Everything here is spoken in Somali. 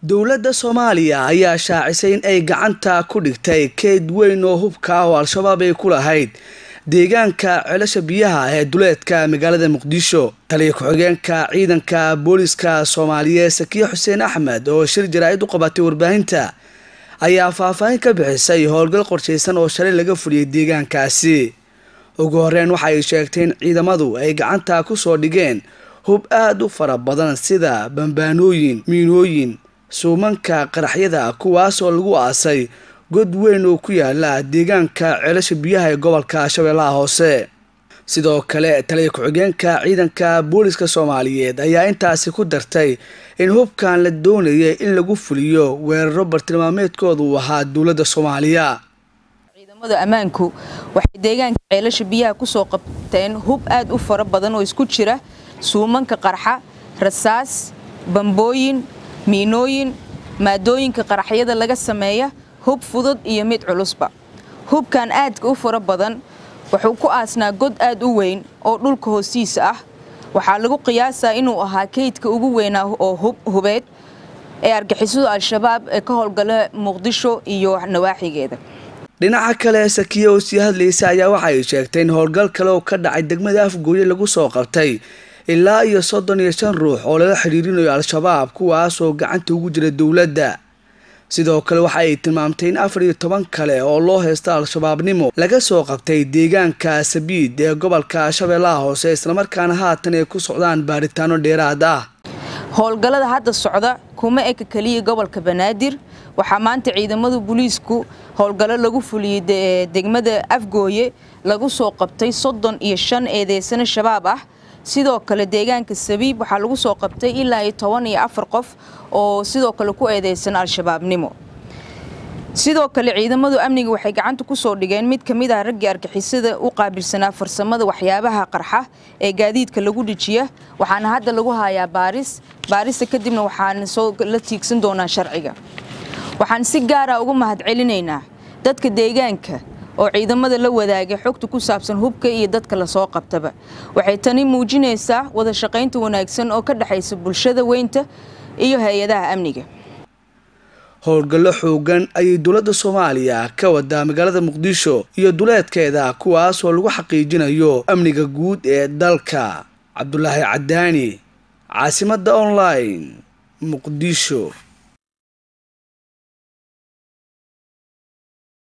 dowladda Soomaaliya ayaa shaacisay in ay gacanta ku dhigtay keed weyn oo hubka ah oo Al-Shabaab ay ku lahayd deegaanka ceelasha biyaha ee duleedka magaalada Muqdisho. Taliye ku-xigeenka ciidanka booliska Soomaaliyeed Sakiyo Xuseen Axmed oo shir jaraa'id u qabatay warbaahinta ayaa faahfaahin ka bixisay howlgal qorsheysan oo shalay laga fuliyay deegaankaasi. ugu horreyn waxa ay sheegtay in ciidamadu ay gacanta ku soo dhigeen hub aad u fara badan sida bambaanooyin, miinooyin, suumanka qaraxyada kuwaas oo lagu aasay god weyn oo ku yaala deegaanka ceelasha biyaha ee gobolka Shabeellaha Hoose. sidoo kale taliye ku-xigeenka ciidanka booliska Soomaaliyeed ayaa intaasi ku dartay in hubkan la doonayay in lagu fuliyo weeraro bartilmaameedkoodu ahaa dowladda Soomaaliya. ciidamada ammaanku waxay deegaanka ceelasha biyaha ku soo qabteen hub aad u fara badan oo isku jira suumanka qarxa, rasaas, bambooyin, miinooyin, maadooyinka qaraxyada laga sameeyo, hub fudud iyo mid culusba. hubkan aadka u fara badan wuxuu ku aasnaa god aad u weyn oo dhulka hoostiisa ah. waxaa lagu qiyaasaa inuu ahaa keydka ugu weyn oo hubeed ee argixisada Al-Shabaab ee ka howlgala Muqdisho iyo nawaaxigeeda. dhinaca kale Sakiyo oo hadlaysa ayaa waxay sheegtay in howlgal kale oo ka dhacay degmada Afgooye lagu soo qabtay ilaa iyo 35 ruux oo lala xiriirinayo Al-Shabaab kuwaas oo gacanta ugu jira dowladda. sidoo kale waxa ay tilmaamtay in 14 kale oo loo haysto Al-Shabaabnimo laga soo qabtay deegaanka Sabiid ee gobolka Shabeellaha Hoose isla markaana haatan ay ku socdaan baaritaano dheeraad ah. howlgallada hadda socda kuma eka kaliya gobolka Banaadir. waxaa maanta ciidamada booliisku howlgallo lagu fuliyay degmada Afgooye lagu soo qabtay 35 eedeysane shabaab ah. sidoo kale deegaanka Sabiib waxaa lagu soo qabtay ilaa 14 qof oo sidoo kale ku eedeysan Al-Shabaabnimo. sidoo kale ciidamadu amniga waxay gacanta ku soo dhigeen mid kamid ah ragga argixisada u qaabilsanaa farsamada waxyaabaha qarxa ee gaadiidka lagu dhijiya. waxaana hadda lagu hayaa baarista kadibna waxaan soo la tiigsan doonaa sharciga. waxaan si gaar ah ugu mahadcelinaynaa dadka deegaanka oo ciidamada la wadaagay xogta ku saabsan hubka iyo dadka la soo qabtaba. waxay tani muujinaysaa wada shaqaynta wanaagsan oo ka dhaxaysa bulshada weynta iyo hay'adaha amniga. howlgallo xoogan ayay dowladda Soomaaliya ka wadaa magaalada Muqdisho iyo duleedkeeda kuwaas oo lagu xaqiijinayo amniga guud ee dalka. Cabdullaahi Cadaani, caasimadda online, Muqdisho.